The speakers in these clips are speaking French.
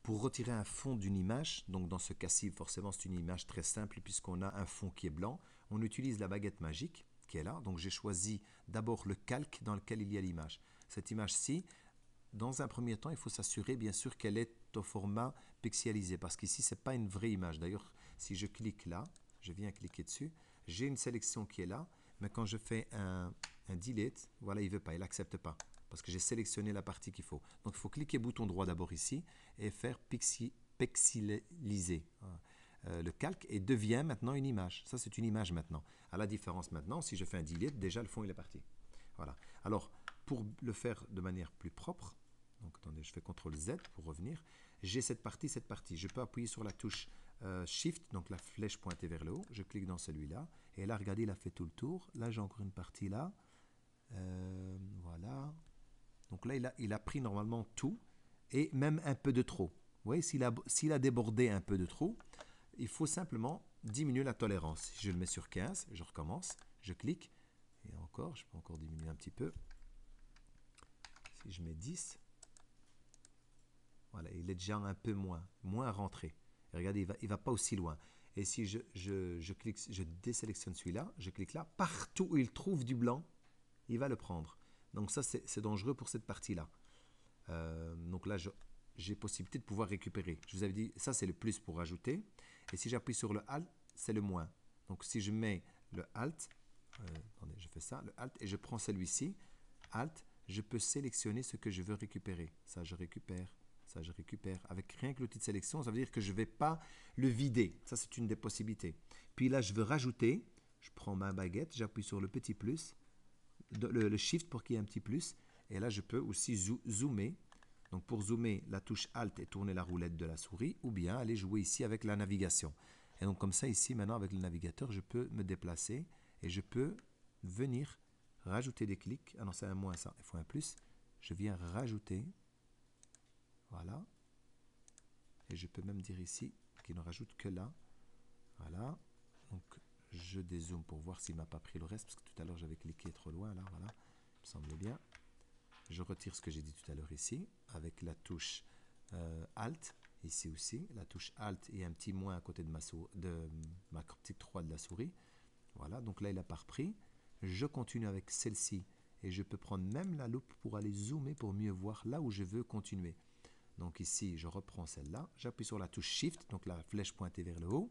pour retirer un fond d'une image, donc dans ce cas-ci, forcément, c'est une image très simple puisqu'on a un fond qui est blanc, on utilise la baguette magique qui est là. Donc j'ai choisi d'abord le calque dans lequel il y a l'image. Cette image-ci, dans un premier temps, il faut s'assurer bien sûr qu'elle est au format pixelisé parce qu'ici, ce n'est pas une vraie image. D'ailleurs, si je clique là, je viens cliquer dessus, j'ai une sélection qui est là, mais quand je fais un delete, voilà, il ne veut pas, il n'accepte pas parce que j'ai sélectionné la partie qu'il faut. Donc il faut cliquer bouton droit d'abord ici et faire pixeliser le calque et devient maintenant une image. Ça, c'est une image maintenant. À la différence maintenant, si je fais un delete, déjà le fond il est parti. Voilà. Alors, pour le faire de manière plus propre, donc attendez, je fais CTRL Z pour revenir, j'ai cette partie. Je peux appuyer sur la touche Shift, donc la flèche pointée vers le haut, je clique dans celui-là, et là, regardez, il a fait tout le tour. Là, j'ai encore une partie là. Voilà. Donc là, il a pris normalement tout, et même un peu de trop. Vous voyez, s'il a débordé un peu de trop, il faut simplement diminuer la tolérance. Si je le mets sur 15, je recommence, je clique, et encore, je peux encore diminuer un petit peu. Si je mets 10, voilà, il est déjà un peu moins rentré. Et regardez, il va pas aussi loin. Et si je clique, je désélectionne celui-là, je clique là, partout où il trouve du blanc, il va le prendre. Donc ça, c'est dangereux pour cette partie-là. Donc là, j'ai possibilité de pouvoir récupérer. Je vous avais dit, ça c'est le plus pour ajouter. Et si j'appuie sur le Alt, c'est le moins. Donc si je mets le Alt, attendez, je fais ça, le Alt, et je prends celui-ci, Alt, je peux sélectionner ce que je veux récupérer. Ça, je récupère. Ça, je récupère. Avec rien que l'outil de sélection, ça veut dire que je ne vais pas le vider. Ça, c'est une des possibilités. Puis là, je veux rajouter. Je prends ma baguette, j'appuie sur le petit plus, le Shift pour qu'il y ait un petit plus. Et là, je peux aussi zoomer. Donc, pour zoomer, la touche Alt et tourner la roulette de la souris, ou bien aller jouer ici avec la navigation. Et donc, comme ça, ici, maintenant, avec le navigateur, je peux me déplacer et je peux venir rajouter des clics. Ah non, c'est un moins ça, il faut un plus. Je viens rajouter. Voilà. Et je peux même dire ici qu'il ne rajoute que là. Voilà. Donc, je dézoome pour voir s'il ne m'a pas pris le reste, parce que tout à l'heure, j'avais cliqué trop loin, là, voilà. Il me semble bien. Je retire ce que j'ai dit tout à l'heure ici, avec la touche Alt, ici aussi. La touche Alt et un petit moins à côté de ma petite 3 de la souris. Voilà, donc là, il n'a pas repris. Je continue avec celle-ci, et je peux prendre même la loupe pour aller zoomer, pour mieux voir là où je veux continuer. Donc ici, je reprends celle-là, j'appuie sur la touche Shift, donc la flèche pointée vers le haut.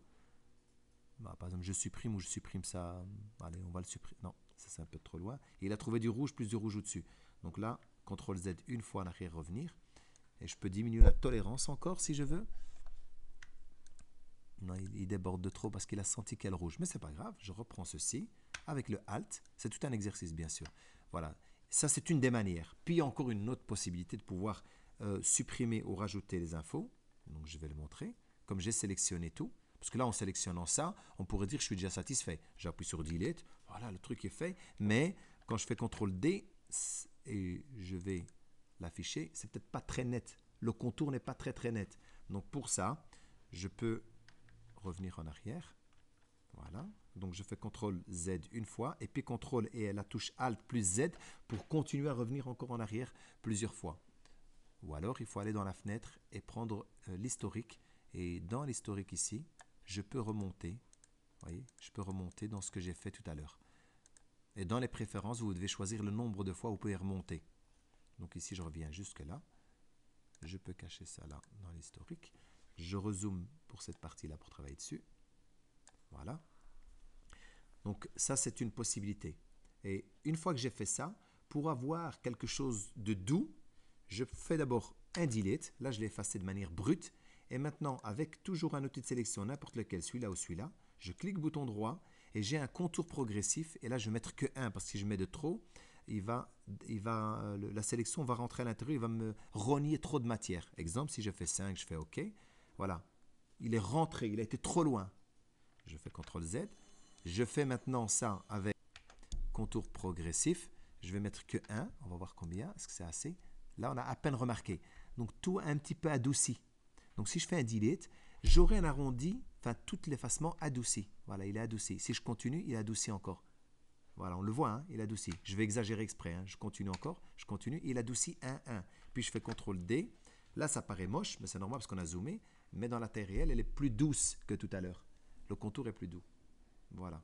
Bah, par exemple, je supprime ou je supprime ça. Allez, on va le supprimer. Non, ça c'est un peu trop loin. Et il a trouvé du rouge, plus du rouge au-dessus. Donc là, CTRL Z une fois en arrière, revenir. Et je peux diminuer la tolérance encore si je veux. Non, il déborde de trop parce qu'il a senti qu'il y a le rouge. Mais c'est pas grave, je reprends ceci avec le Alt. C'est tout un exercice, bien sûr. Voilà, ça c'est une des manières. Puis il y a encore une autre possibilité de pouvoir supprimer ou rajouter les infos. Donc je vais le montrer. Comme j'ai sélectionné tout, parce que là en sélectionnant ça, on pourrait dire que je suis déjà satisfait. J'appuie sur Delete, voilà, le truc est fait. Mais quand je fais CTRL D et je vais l'afficher, c'est peut-être pas très net. Le contour n'est pas très net. Donc pour ça, je peux revenir en arrière. Voilà. Donc je fais CTRL Z une fois et puis CTRL et la touche Alt plus Z pour continuer à revenir encore en arrière plusieurs fois. Ou alors il faut aller dans la fenêtre et prendre l'historique. Et dans l'historique ici, je peux remonter. Vous voyez, je peux remonter dans ce que j'ai fait tout à l'heure. Et dans les préférences, vous devez choisir le nombre de fois où vous pouvez remonter. Donc ici, je reviens jusque là. Je peux cacher ça là dans l'historique. Je rezoome pour cette partie-là pour travailler dessus. Voilà. Donc ça, c'est une possibilité. Et une fois que j'ai fait ça, pour avoir quelque chose de doux, je fais d'abord un delete. Là, je l'ai effacé de manière brute. Et maintenant, avec toujours un outil de sélection, n'importe lequel, celui-là ou celui-là, je clique bouton droit et j'ai un contour progressif. Et là, je vais mettre que 1 parce que si je mets de trop, la sélection va rentrer à l'intérieur, il va me rogner trop de matière. Exemple, si je fais 5, je fais OK. Voilà. Il est rentré, il a été trop loin. Je fais CTRL Z. Je fais maintenant ça avec contour progressif. Je vais mettre que 1. On va voir combien. Est-ce que c'est assez? Là, on a à peine remarqué. Donc, tout un petit peu adouci. Donc, si je fais un delete, j'aurai un arrondi, enfin, tout l'effacement adouci. Voilà, il est adouci. Si je continue, il adoucit encore. Voilà, on le voit, hein, il adoucit. Je vais exagérer exprès. Hein. Je continue encore, je continue. Il adoucit 1, 1. Puis, je fais CTRL D. Là, ça paraît moche, mais c'est normal parce qu'on a zoomé. Mais dans la taille réelle, elle est plus douce que tout à l'heure. Le contour est plus doux. Voilà.